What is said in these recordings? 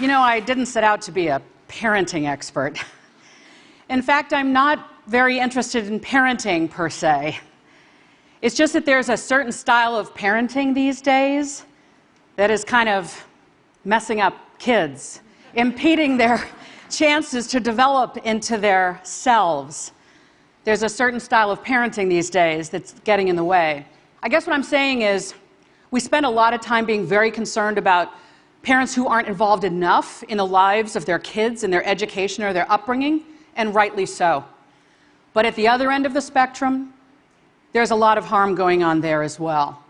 You know, I didn't set out to be a parenting expert. In fact, I'm not very interested in parenting per se. It's just that there's a certain style of parenting these days that is kind of messing up kids, impeding their chances to develop into their selves. There's a certain style of parenting these days that's getting in the way. I guess what I'm saying is we spend a lot of time being very concerned about parents who aren't involved enough in the lives of their kids and their education or their upbringing, and rightly so. But at the other end of the spectrum, there's a lot of harm going on there as well,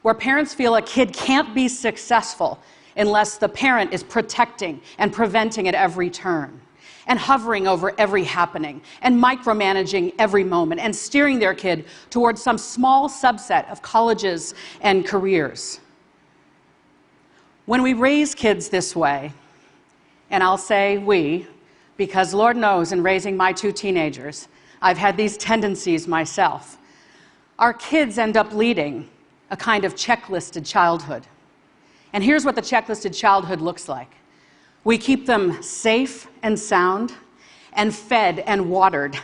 where parents feel a kid can't be successful unless the parent is protecting and preventing at every turn, and hovering over every happening, and micromanaging every moment, and steering their kid towards some small subset of colleges and careers. When we raise kids this way, and I'll say we, because Lord knows in raising my two teenagers, I've had these tendencies myself, our kids end up leading a kind of checklisted childhood. And here's what the checklisted childhood looks like. We keep them safe and sound, and fed and watered.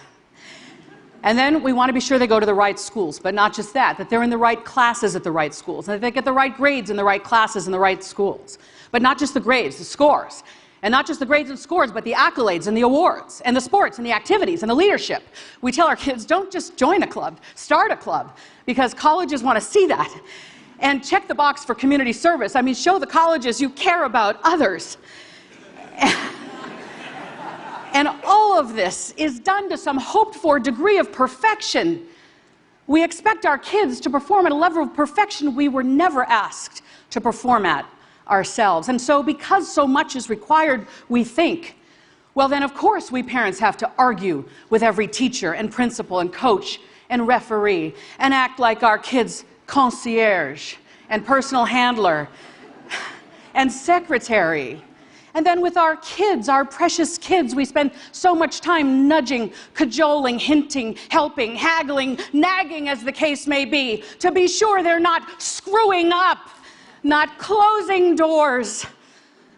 And then we want to be sure they go to the right schools, but not just that they're in the right classes at the right schools, and that they get the right grades in the right classes in the right schools. But not just the grades, the scores. And not just the grades and scores, but the accolades and the awards, and the sports and the activities and the leadership. We tell our kids, don't just join a club, start a club, because colleges want to see that. And check the box for community service. I mean, show the colleges you care about others. And all of this is done to some hoped-for degree of perfection. We expect our kids to perform at a level of perfection we were never asked to perform at ourselves. And so because so much is required, we think, well then of course we parents have to argue with every teacher and principal and coach and referee and act like our kids' concierge and personal handler and secretary. And then with our kids, our precious kids, we spend so much time nudging, cajoling, hinting, helping, haggling, nagging as the case may be, to be sure they're not screwing up, not closing doors,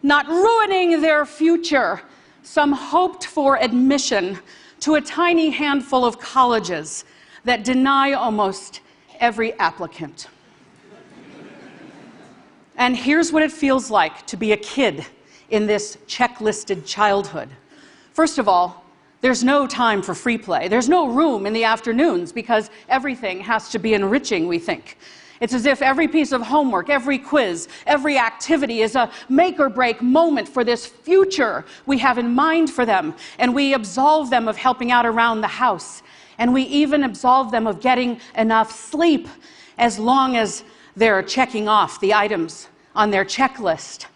not ruining their future, some hoped-for admission to a tiny handful of colleges that deny almost every applicant. And here's what it feels like to be a kid in this checklisted childhood. First of all, there's no time for free play. There's no room in the afternoons because everything has to be enriching, we think. It's as if every piece of homework, every quiz, every activity is a make or break moment for this future we have in mind for them. And we absolve them of helping out around the house. And we even absolve them of getting enough sleep as long as they're checking off the items on their checklist.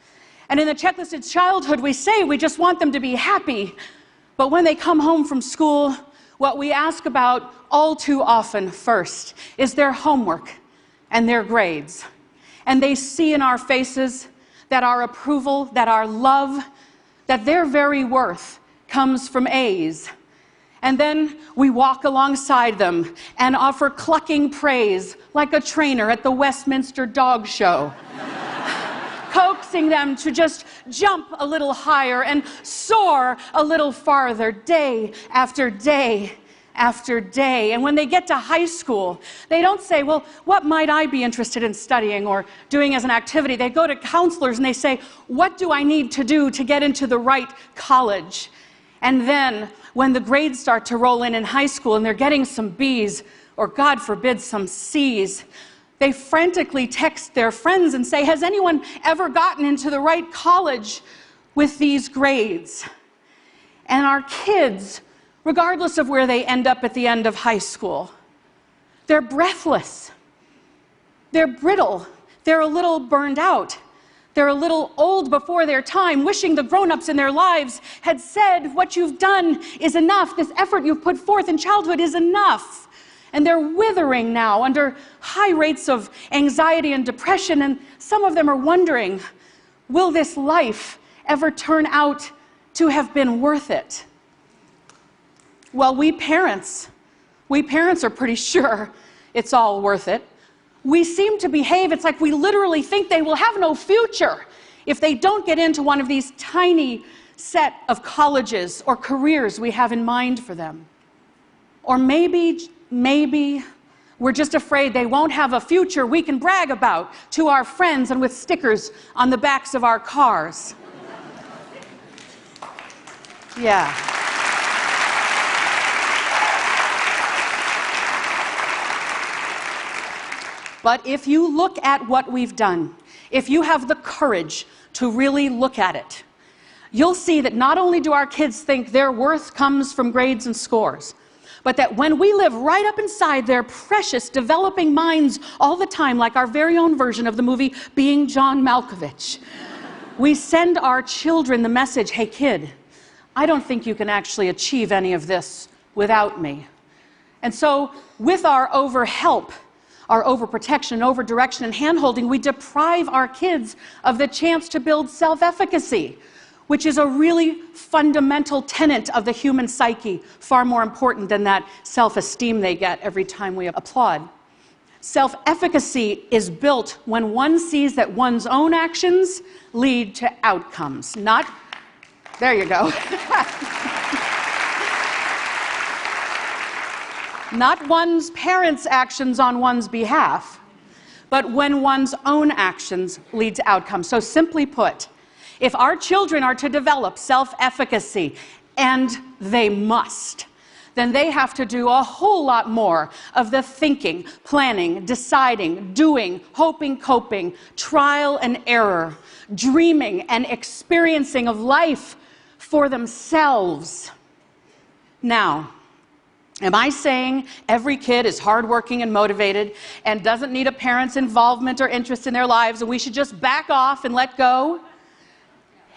And in the checklisted childhood, we say we just want them to be happy. But when they come home from school, what we ask about all too often first is their homework and their grades. And they see in our faces that our approval, that our love, that their very worth comes from A's. And then we walk alongside them and offer clucking praise like a trainer at the Westminster Dog Show. Coaxing them to just jump a little higher and soar a little farther day after day after day. And when they get to high school, they don't say, well, what might I be interested in studying or doing as an activity? They go to counselors and they say, what do I need to do to get into the right college? And then when the grades start to roll in high school and they're getting some B's, or God forbid, some C's, they frantically text their friends and say, has anyone ever gotten into the right college with these grades? And our kids, regardless of where they end up at the end of high school, they're breathless, they're brittle, they're a little burned out, they're a little old before their time, wishing the grown-ups in their lives had said, what you've done is enough, this effort you've put forth in childhood is enough. And they're withering now under high rates of anxiety and depression, and some of them are wondering, will this life ever turn out to have been worth it? Well, we parents are pretty sure it's all worth it. We seem to behave, it's like we literally think they will have no future if they don't get into one of these tiny set of colleges or careers we have in mind for them. Or maybe we're just afraid they won't have a future we can brag about to our friends and with stickers on the backs of our cars. Yeah. But if you look at what we've done, if you have the courage to really look at it, you'll see that not only do our kids think their worth comes from grades and scores, but that when we live right up inside their precious developing minds all the time, like our very own version of the movie Being John Malkovich, we send our children the message, hey kid, I don't think you can actually achieve any of this without me. And so with our overhelp, our overprotection, overdirection, and handholding, we deprive our kids of the chance to build self-efficacy, which is a really fundamental tenet of the human psyche, far more important than that self-esteem they get every time we applaud. Self-efficacy is built when one sees that one's own actions lead to outcomes, not... There you go. Not one's parents' actions on one's behalf, but when one's own actions lead to outcomes. So simply put, if our children are to develop self-efficacy, and they must, then they have to do a whole lot more of the thinking, planning, deciding, doing, hoping, coping, trial and error, dreaming and experiencing of life for themselves. Now, am I saying every kid is hardworking and motivated and doesn't need a parent's involvement or interest in their lives and we should just back off and let go?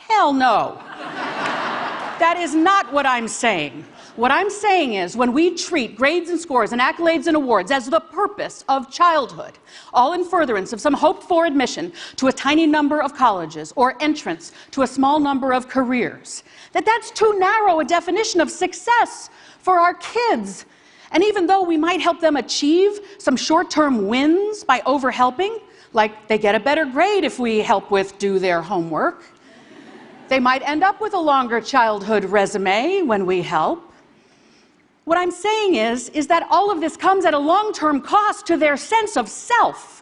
Hell no. That is not what I'm saying. What I'm saying is when we treat grades and scores and accolades and awards as the purpose of childhood, all in furtherance of some hoped-for admission to a tiny number of colleges or entrance to a small number of careers, that's too narrow a definition of success for our kids. And even though we might help them achieve some short-term wins by overhelping, like they get a better grade if we help with do their homework, they might end up with a longer childhood resume when we help. What I'm saying is that all of this comes at a long-term cost to their sense of self.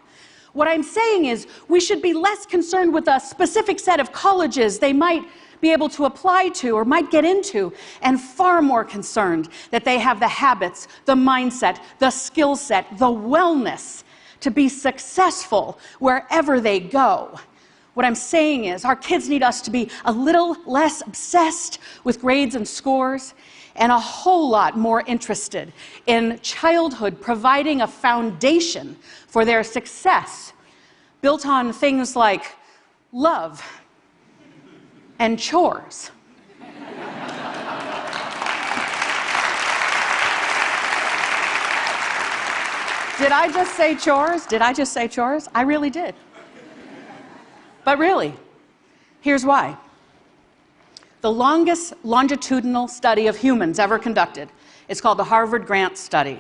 What I'm saying is we should be less concerned with a specific set of colleges they might be able to apply to or might get into, and far more concerned that they have the habits, the mindset, the skill set, the wellness to be successful wherever they go. What I'm saying is our kids need us to be a little less obsessed with grades and scores and a whole lot more interested in childhood providing a foundation for their success built on things like love and chores. Did I just say chores? Did I just say chores? I really did. But really, here's why. The longest longitudinal study of humans ever conducted is called the Harvard Grant Study.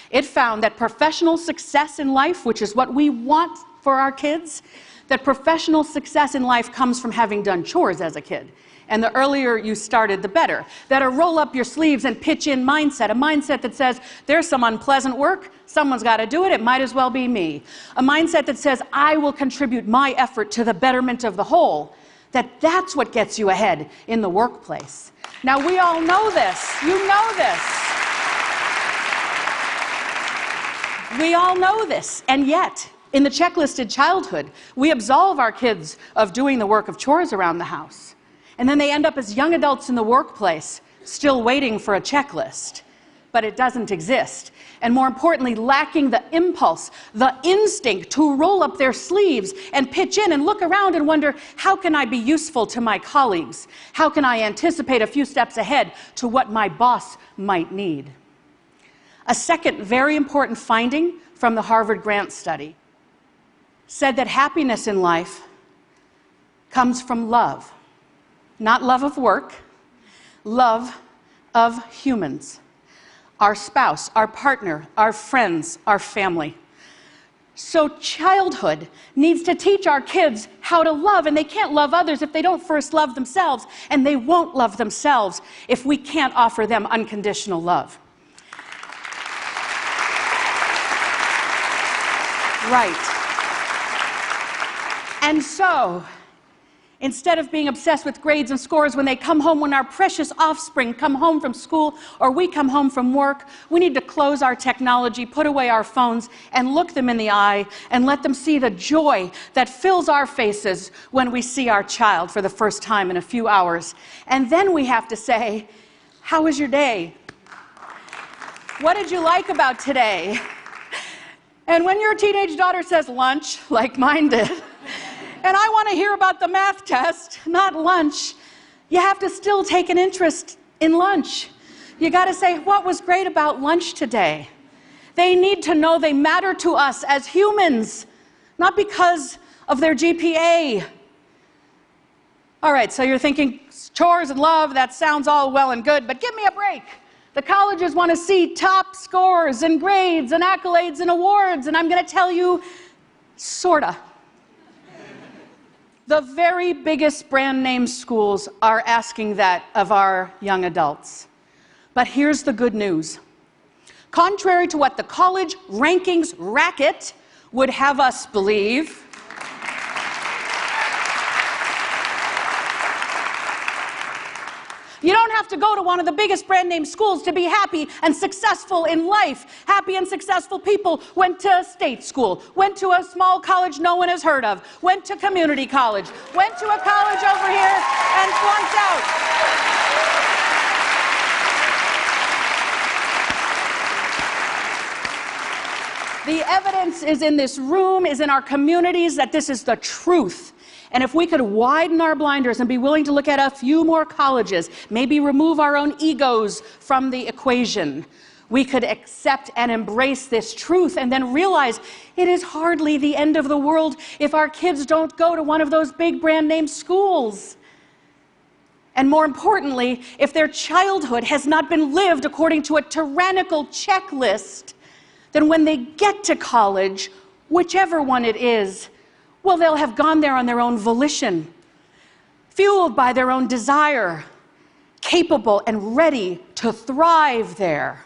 It found that professional success in life, which is what we want for our kids, that professional success in life comes from having done chores as a kid. And the earlier you started, the better. That a roll up your sleeves and pitch in mindset, a mindset that says, there's some unpleasant work, someone's got to do it, it might as well be me. A mindset that says, I will contribute my effort to the betterment of the whole. That's what gets you ahead in the workplace. Now, we all know this. You know this. We all know this. And yet, in the checklisted childhood, we absolve our kids of doing the work of chores around the house. And then they end up as young adults in the workplace, still waiting for a checklist. But it doesn't exist. And more importantly, lacking the impulse, the instinct to roll up their sleeves and pitch in and look around and wonder, how can I be useful to my colleagues? How can I anticipate a few steps ahead to what my boss might need? A second very important finding from the Harvard Grant Study said that happiness in life comes from love. Not love of work, love of humans. Our spouse, our partner, our friends, our family. So childhood needs to teach our kids how to love, and they can't love others if they don't first love themselves, and they won't love themselves if we can't offer them unconditional love. Right. And so, instead of being obsessed with grades and scores when they come home, when our precious offspring come home from school or we come home from work, we need to close our technology, put away our phones, and look them in the eye and let them see the joy that fills our faces when we see our child for the first time in a few hours. And then we have to say, "How was your day? What did you like about today?" And when your teenage daughter says lunch, like mine did, and I want to hear about the math test, not lunch, you have to still take an interest in lunch. You got to say, "What was great about lunch today?" They need to know they matter to us as humans, not because of their GPA. All right, so you're thinking, chores and love, that sounds all well and good, but give me a break. The colleges want to see top scores and grades and accolades and awards, and I'm going to tell you, sorta. The very biggest brand name schools are asking that of our young adults. But here's the good news. Contrary to what the college rankings racket would have us believe, you don't have to go to one of the biggest brand name schools to be happy and successful in life. Happy and successful people went to state school, went to a small college no one has heard of, went to community college, went to a college over here and flunked out. The evidence is in this room, is in our communities, that this is the truth. And if we could widen our blinders and be willing to look at a few more colleges, maybe remove our own egos from the equation, we could accept and embrace this truth and then realize it is hardly the end of the world if our kids don't go to one of those big brand name schools. And more importantly, if their childhood has not been lived according to a tyrannical checklist, then when they get to college, whichever one it is, well, they'll have gone there on their own volition, fueled by their own desire, capable and ready to thrive there.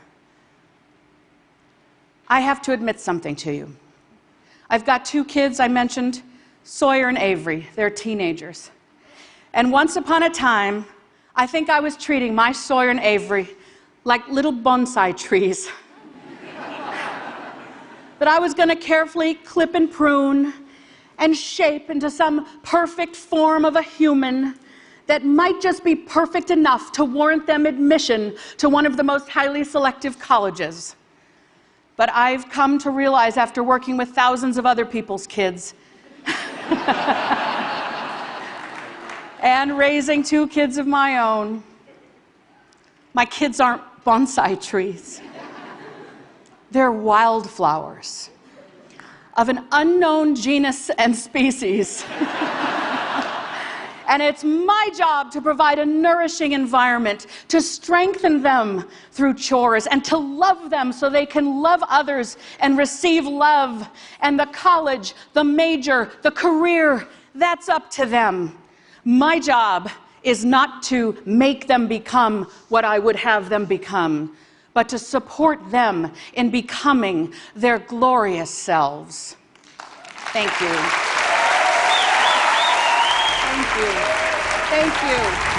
I have to admit something to you. I've got two kids I mentioned, Sawyer and Avery. They're teenagers. And once upon a time, I think I was treating my Sawyer and Avery like little bonsai trees that I was going to carefully clip and prune and shape into some perfect form of a human that might just be perfect enough to warrant them admission to one of the most highly selective colleges. But I've come to realize, after working with thousands of other people's kids and raising two kids of my own, my kids aren't bonsai trees. They're wildflowers of an unknown genus and species. And it's my job to provide a nourishing environment, to strengthen them through chores, and to love them so they can love others and receive love. And the college, the major, the career, that's up to them. My job is not to make them become what I would have them become, but to support them in becoming their glorious selves. Thank you. Thank you. Thank you.